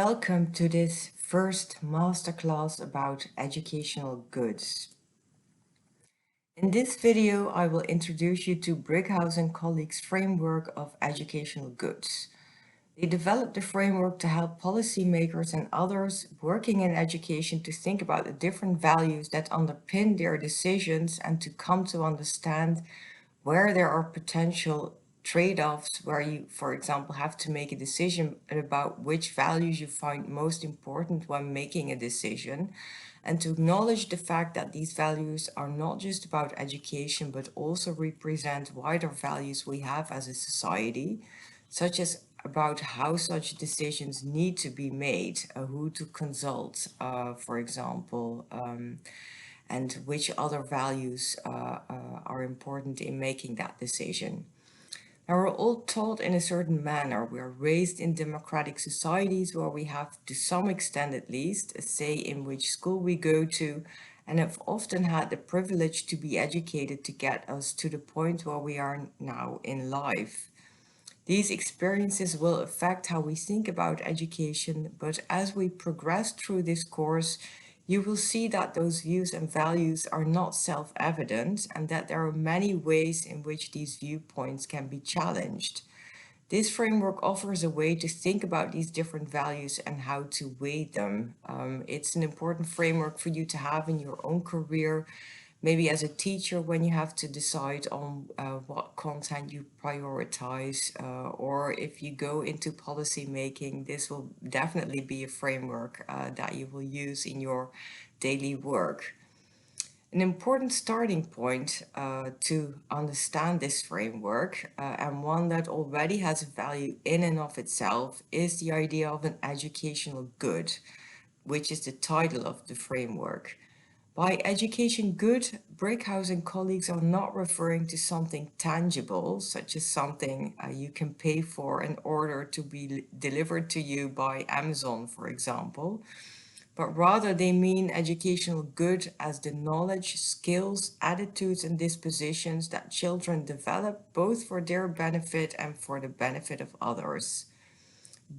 Welcome to this first masterclass about educational goods. In this video, I will introduce you to Brickhouse and colleagues' framework of educational goods. They developed the framework to help policymakers and others working in education to think about the different values that underpin their decisions and to come to understand where there are potential trade-offs where you, for example, have to make a decision about which values you find most important when making a decision, and to acknowledge the fact that these values are not just about education, but also represent wider values we have as a society, such as about how such decisions need to be made, who to consult, for example, and which other values are important in making that decision. Now, we're all taught in a certain manner. We are raised in democratic societies where we have, to some extent at least, a say in which school we go to, and have often had the privilege to be educated to get us to the point where we are now in life. These experiences will affect how we think about education, but as we progress through this course, you will see that those views and values are not self-evident and that there are many ways in which these viewpoints can be challenged. This framework offers a way to think about these different values and how to weigh them. It's an important framework for you to have in your own career, maybe as a teacher when you have to decide on what content you prioritize, or if you go into policy making, this will definitely be a framework that you will use in your daily work. An important starting point to understand this framework, and one that already has a value in and of itself, is the idea of an educational good, which is the title of the framework. By education good, Brickhouse and colleagues are not referring to something tangible, such as something you can pay for in order to be delivered to you by Amazon, for example, but rather they mean educational good as the knowledge, skills, attitudes, and dispositions that children develop both for their benefit and for the benefit of others.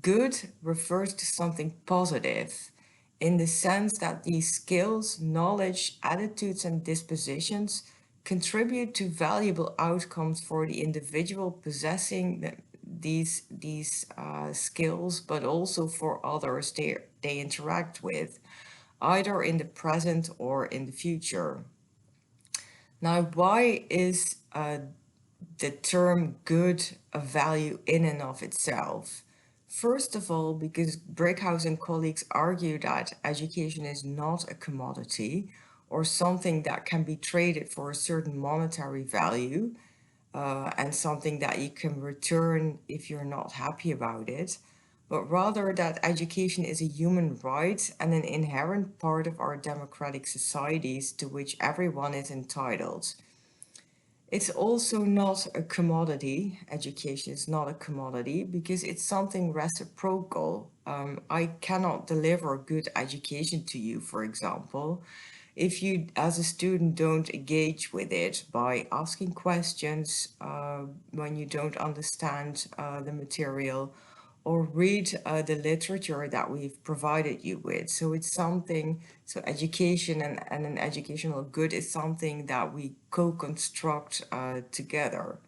Good refers to something positive in the sense that these skills, knowledge, attitudes, and dispositions contribute to valuable outcomes for the individual possessing these skills, but also for others they interact with, either in the present or in the future. Now, why is the term good a value in and of itself? First of all, because Brickhouse and colleagues argue that education is not a commodity or something that can be traded for a certain monetary value, and something that you can return if you're not happy about it, but rather that education is a human right and an inherent part of our democratic societies to which everyone is entitled. It's also not a commodity. Education is not a commodity because it's something reciprocal. I cannot deliver good education to you, for example, if you, as a student, don't engage with it by asking questions when you don't understand the material, or read the literature that we've provided you with. So it's something, so education and an educational good is something that we co-construct together.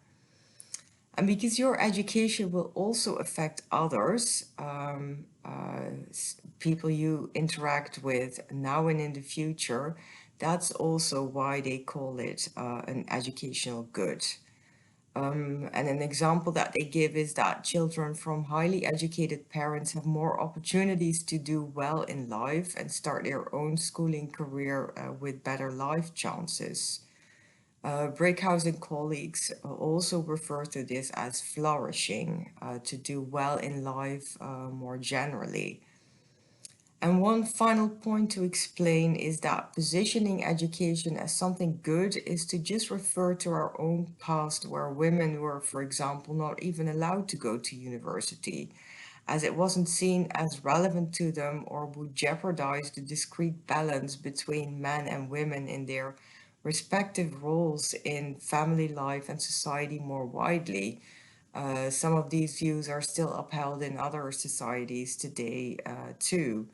And because your education will also affect others, people you interact with now and in the future, that's also why they call it an educational good. And an example that they give is that children from highly educated parents have more opportunities to do well in life and start their own schooling career with better life chances. Brickhouse and colleagues also refer to this as flourishing, to do well in life more generally. And one final point to explain is that positioning education as something good is to just refer to our own past where women were, for example, not even allowed to go to university, as it wasn't seen as relevant to them or would jeopardize the discrete balance between men and women in their respective roles in family life and society more widely. Some of these views are still upheld in other societies today too.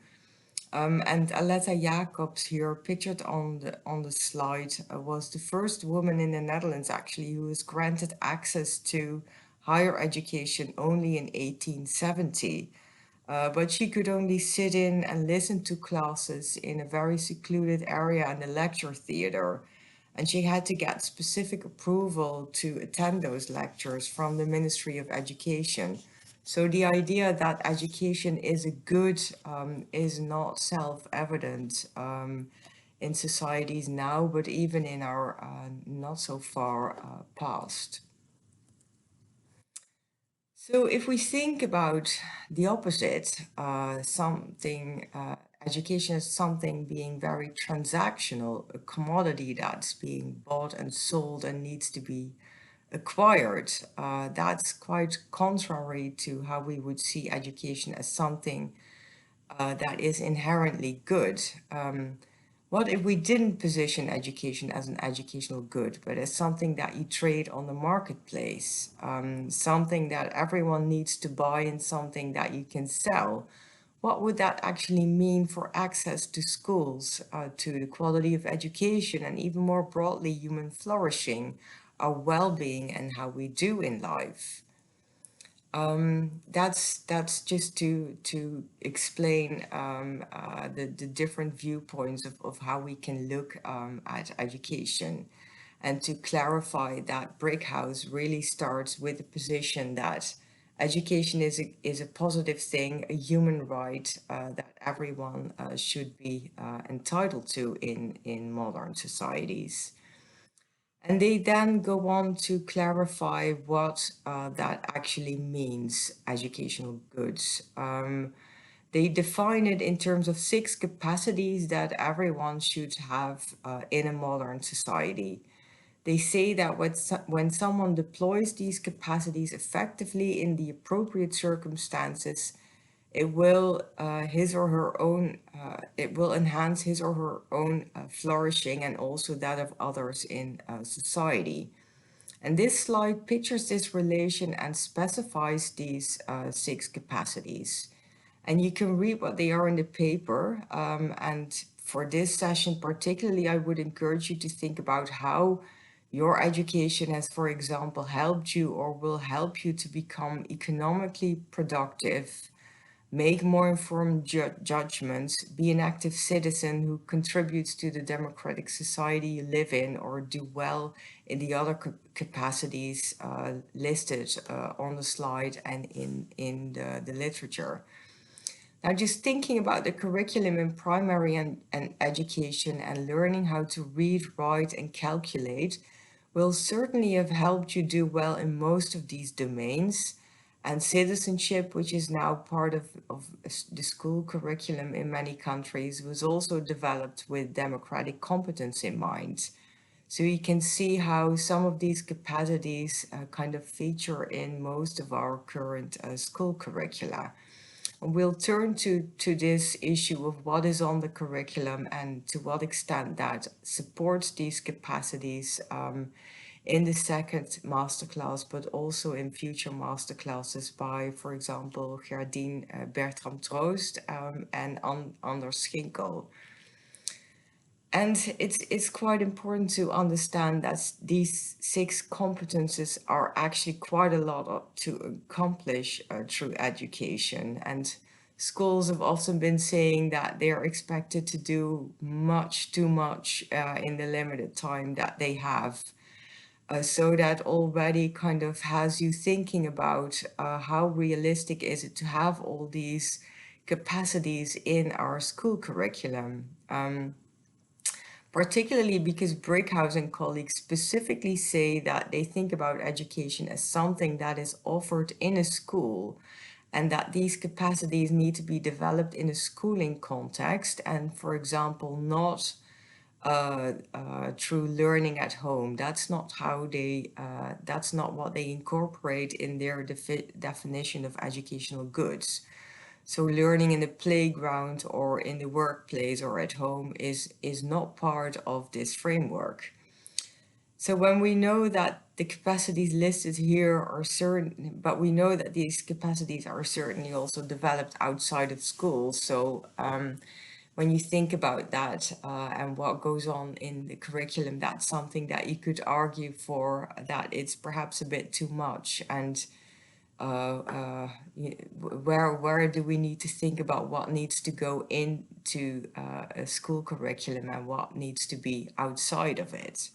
And Aletta Jacobs here, pictured on the slide, was the first woman in the Netherlands actually who was granted access to higher education only in 1870. But she could only sit in and listen to classes in a very secluded area in the lecture theater. And she had to get specific approval to attend those lectures from the Ministry of Education. So the idea that education is a good is not self-evident in societies now, but even in our not so far past. So if we think about the opposite, education is something being very transactional, a commodity that's being bought and sold and needs to be acquired. That's quite contrary to how we would see education as something that is inherently good. What if we didn't position education as an educational good, but as something that you trade on the marketplace, something that everyone needs to buy and something that you can sell? What would that actually mean for access to schools, to the quality of education, and even more broadly, human flourishing, our well-being, and how we do in life? That's just to explain the different viewpoints of how we can look at education, and to clarify that Brickhouse really starts with the position that education is a positive thing, a human right that everyone should be entitled to in modern societies. And they then go on to clarify what that actually means, educational goods. They define it in terms of 6 capacities that everyone should have in a modern society. They say that when someone deploys these capacities effectively in the appropriate circumstances, it will it will enhance his or her own flourishing and also that of others in society. And this slide pictures this relation and specifies these 6 capacities. And you can read what they are in the paper. And for this session particularly, I would encourage you to think about how your education has, for example, helped you or will help you to become economically productive, make more informed judgments, be an active citizen who contributes to the democratic society you live in, or do well in the other capacities listed on the slide and in the literature. Now, just thinking about the curriculum in primary and education and learning how to read, write, and calculate will certainly have helped you do well in most of these domains. And citizenship, which is now part of the school curriculum in many countries, was also developed with democratic competence in mind. So you can see how some of these capacities kind of feature in most of our current school curricula. We'll turn to this issue of what is on the curriculum and to what extent that supports these capacities in the second masterclass, but also in future masterclasses by, for example, Gerdien Bertram Troost and Anders Schinkel. And it's quite important to understand that these 6 competences are actually quite a lot to accomplish through education. And schools have often been saying that they're expected to do much too much in the limited time that they have. So that already kind of has you thinking about how realistic is it to have all these capacities in our school curriculum. Particularly because Brickhouse and colleagues specifically say that they think about education as something that is offered in a school, and that these capacities need to be developed in a schooling context and, for example, not through learning at home. That's not how that's not what they incorporate in their definition of educational goods. So learning in the playground or in the workplace or at home is not part of this framework. So when we know that the capacities listed here are certain, but we know that these capacities are certainly also developed outside of school. So when you think about that and what goes on in the curriculum, that's something that you could argue for, that it's perhaps a bit too much. And where do we need to think about what needs to go into a school curriculum and what needs to be outside of it?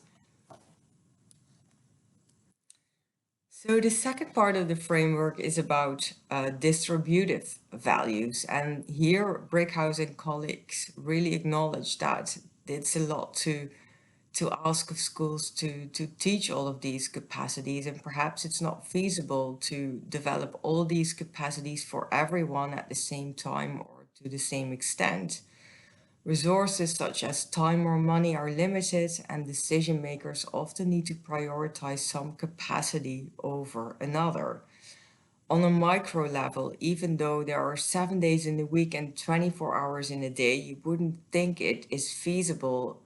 So the second part of the framework is about distributive values. And here Brickhouse and colleagues really acknowledge that it's a lot to ask of schools to teach all of these capacities, and perhaps it's not feasible to develop all these capacities for everyone at the same time or to the same extent. Resources such as time or money are limited, and decision makers often need to prioritize some capacity over another. On a micro level, even though there are 7 days in the week and 24 hours in a day, you wouldn't think it is feasible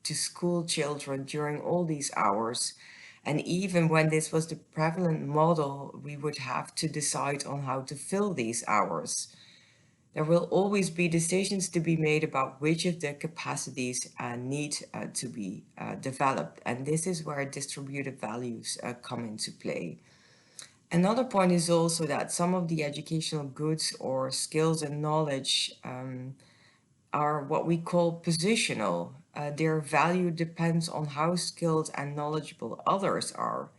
to school children during all these hours. And even when this was the prevalent model, we would have to decide on how to fill these hours. There will always be decisions to be made about which of the capacities need to be developed. And this is where distributive values come into play. Another point is also that some of the educational goods or skills and knowledge are what we call positional. Their value depends on how skilled and knowledgeable others are.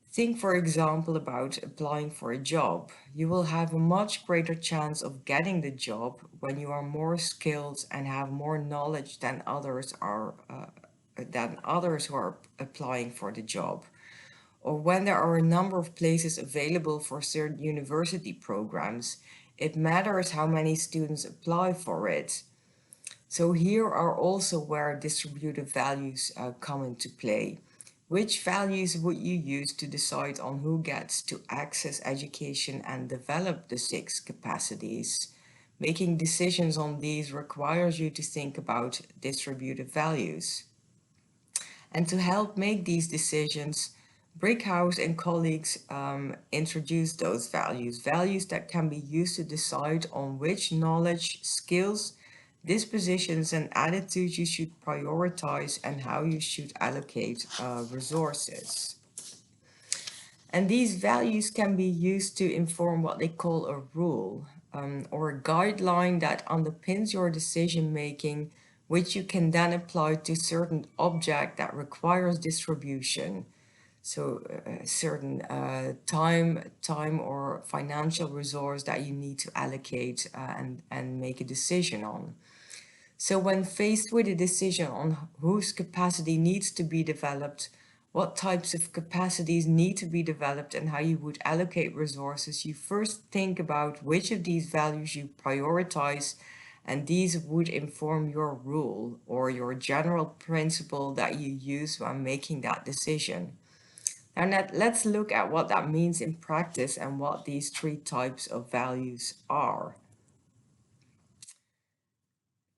Think, for example, about applying for a job. You will have a much greater chance of getting the job when you are more skilled and have more knowledge than others who are applying for the job. Or when there are a number of places available for certain university programs, it matters how many students apply for it. So here are also where distributive values come into play. Which values would you use to decide on who gets to access education and develop the six capacities? Making decisions on these requires you to think about distributive values. And to help make these decisions, Brickhouse and colleagues introduced those values, values that can be used to decide on which knowledge, skills, dispositions, and attitudes you should prioritize and how you should allocate resources. And these values can be used to inform what they call a rule or a guideline that underpins your decision making, which you can then apply to certain object that requires distribution. So a certain time or financial resource that you need to allocate and make a decision on. So when faced with a decision on whose capacity needs to be developed, what types of capacities need to be developed, and how you would allocate resources, you first think about which of these values you prioritize, and these would inform your rule or your general principle that you use when making that decision. Now let's look at what that means in practice and what these three types of values are.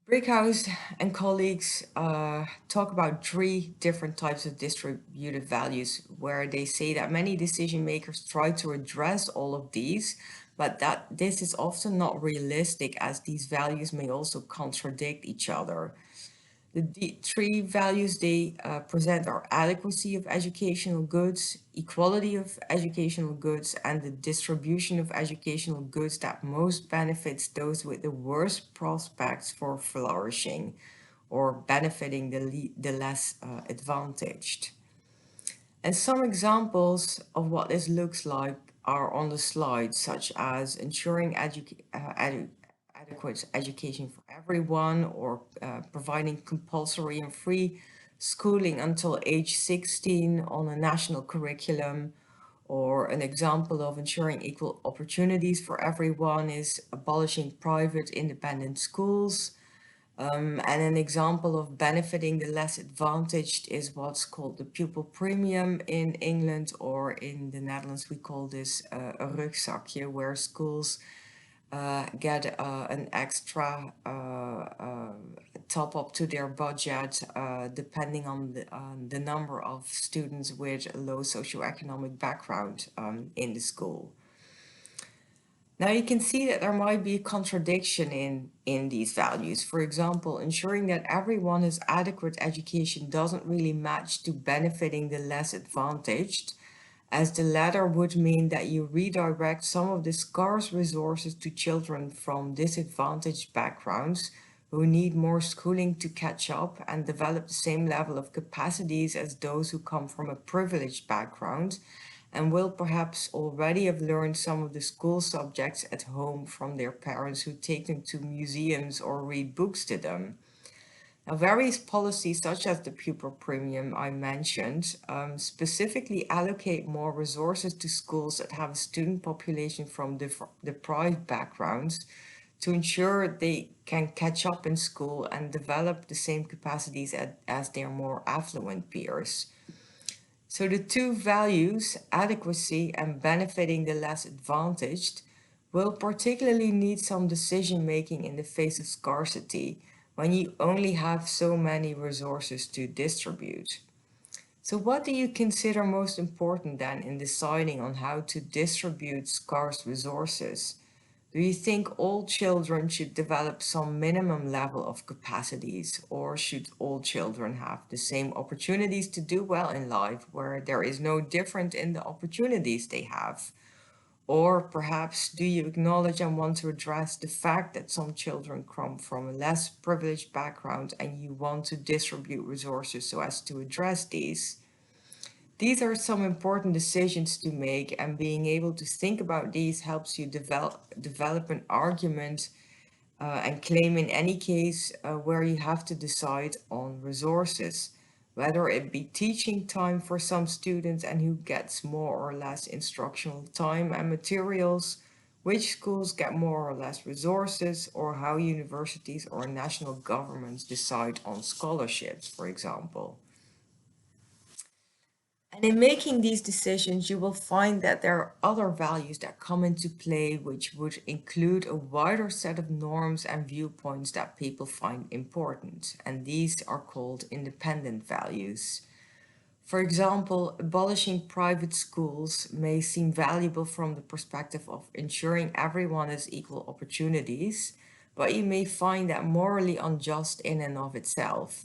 Brickhouse and colleagues talk about three different types of distributive values, where they say that many decision makers try to address all of these, but that this is often not realistic, as these values may also contradict each other. The three values they present are adequacy of educational goods, equality of educational goods, and the distribution of educational goods that most benefits those with the worst prospects for flourishing or benefiting the less advantaged. And some examples of what this looks like are on the slide, such as ensuring adequate education for everyone, or providing compulsory and free schooling until age 16 on a national curriculum. Or an example of ensuring equal opportunities for everyone is abolishing private independent schools. And an example of benefiting the less advantaged is what's called the pupil premium in England, or in the Netherlands we call this a rugzakje, where schools get an extra top up to their budget depending on the number of students with a low socioeconomic background in the school. Now you can see that there might be a contradiction in these values. For example, ensuring that everyone has adequate education doesn't really match to benefiting the less advantaged, as the latter would mean that you redirect some of the scarce resources to children from disadvantaged backgrounds who need more schooling to catch up and develop the same level of capacities as those who come from a privileged background and will perhaps already have learned some of the school subjects at home from their parents who take them to museums or read books to them. Now, various policies such as the pupil premium I mentioned specifically allocate more resources to schools that have a student population from deprived backgrounds to ensure they can catch up in school and develop the same capacities as their more affluent peers. So the two values, adequacy and benefiting the less advantaged, will particularly need some decision making in the face of scarcity when you only have so many resources to distribute. So what do you consider most important then in deciding on how to distribute scarce resources? Do you think all children should develop some minimum level of capacities, or should all children have the same opportunities to do well in life, where there is no difference in the opportunities they have? Or perhaps do you acknowledge and want to address the fact that some children come from a less privileged background and you want to distribute resources so as to address these? These are some important decisions to make, and being able to think about these helps you develop an argument and claim in any case where you have to decide on resources, whether it be teaching time for some students and who gets more or less instructional time and materials, which schools get more or less resources, or how universities or national governments decide on scholarships, for example. And in making these decisions, you will find that there are other values that come into play, which would include a wider set of norms and viewpoints that people find important. And these are called independent values. For example, abolishing private schools may seem valuable from the perspective of ensuring everyone has equal opportunities, but you may find that morally unjust in and of itself.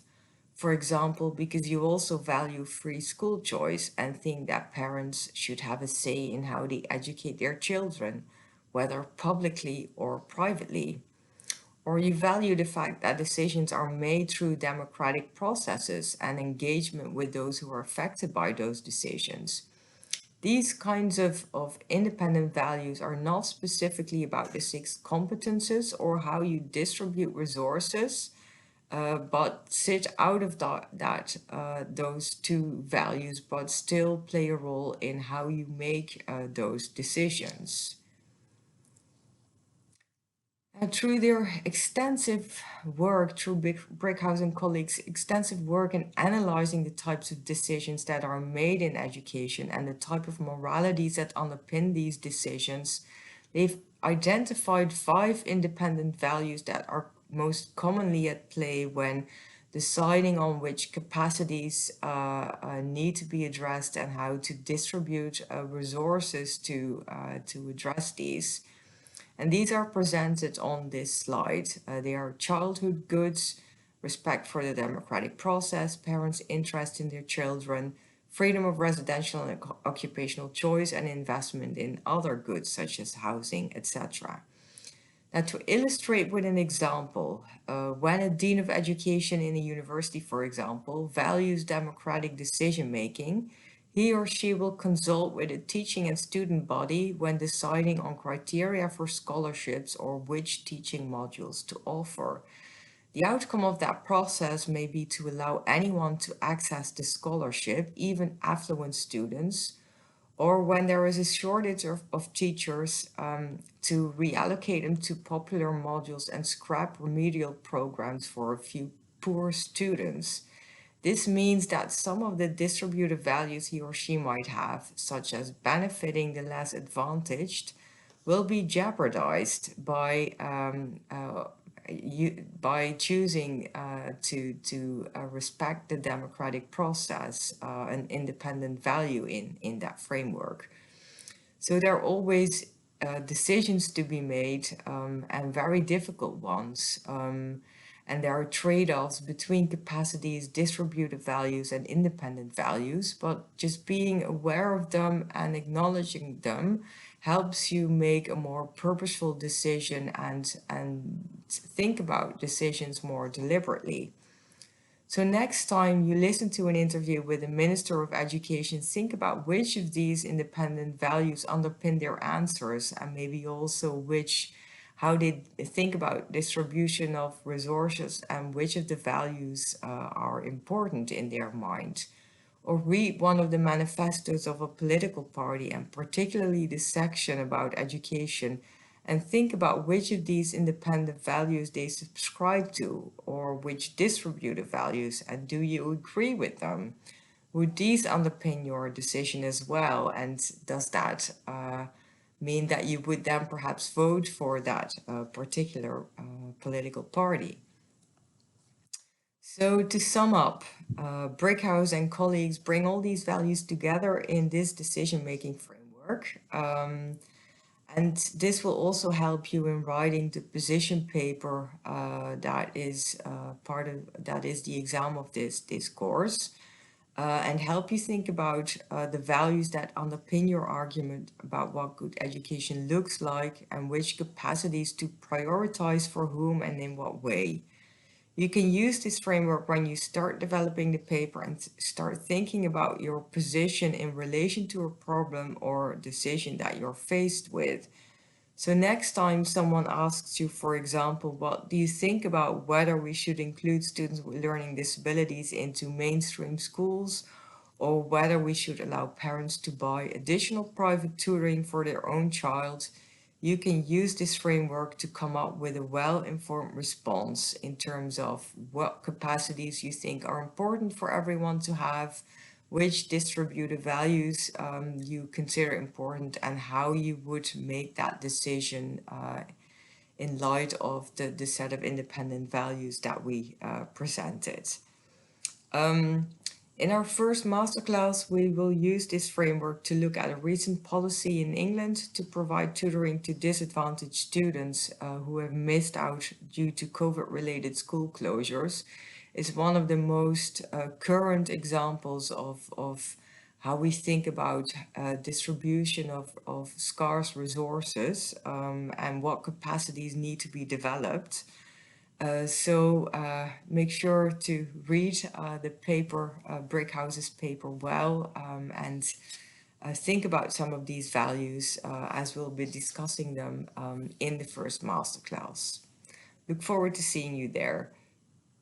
For example, because you also value free school choice and think that parents should have a say in how they educate their children, whether publicly or privately. Or you value the fact that decisions are made through democratic processes and engagement with those who are affected by those decisions. These kinds of independent values are not specifically about the six competences or how you distribute resources, but sit out of those two values, but still play a role in how you make those decisions. Through their extensive work, through Brickhouse and colleagues' extensive work in analyzing the types of decisions that are made in education and the type of moralities that underpin these decisions, they've identified 5 independent values that are most commonly at play when deciding on which capacities need to be addressed and how to distribute resources to address these. And these are presented on this slide. They are childhood goods, respect for the democratic process, parents' interest in their children, freedom of residential and occupational choice, and investment in other goods such as housing, etc. Now, to illustrate with an example, when a dean of education in a university, for example, values democratic decision making, he or she will consult with a teaching and student body when deciding on criteria for scholarships or which teaching modules to offer. The outcome of that process may be to allow anyone to access the scholarship, even affluent students, or when there is a shortage of teachers, to reallocate them to popular modules and scrap remedial programs for a few poor students. This means that some of the distributive values he or she might have, such as benefiting the less advantaged, will be jeopardized by choosing to respect the democratic process and independent value in that framework. So there are always decisions to be made, and very difficult ones. And there are trade-offs between capacities, distributive values, and independent values. But just being aware of them and acknowledging them helps you make a more purposeful decision and think about decisions more deliberately. So next time you listen to an interview with a Minister of Education, think about which of these independent values underpin their answers, and maybe also how they think about distribution of resources and which of the values are important in their mind. Or read one of the manifestos of a political party, and particularly the section about education, and think about which of these independent values they subscribe to, or which distributive values, and do you agree with them? Would these underpin your decision as well? And does that mean that you would then perhaps vote for that particular political party? So to sum up, Brickhouse and colleagues bring all these values together in this decision-making framework. And this will also help you in writing the position paper that is that is the exam of this course, and help you think about the values that underpin your argument about what good education looks like and which capacities to prioritize for whom and in what way. You can use this framework when you start developing the paper and start thinking about your position in relation to a problem or decision that you're faced with. So next time someone asks you, for example, what do you think about whether we should include students with learning disabilities into mainstream schools, or whether we should allow parents to buy additional private tutoring for their own child, you can use this framework to come up with a well-informed response in terms of what capacities you think are important for everyone to have, which distributive values you consider important, and how you would make that decision in light of the set of independent values that we presented. In our first masterclass, we will use this framework to look at a recent policy in England to provide tutoring to disadvantaged students who have missed out due to COVID-related school closures. It's one of the most current examples of how we think about distribution of scarce resources, and what capacities need to be developed. So make sure to read the paper, Brickhouse's paper well, and think about some of these values as we'll be discussing them in the first masterclass. Look forward to seeing you there.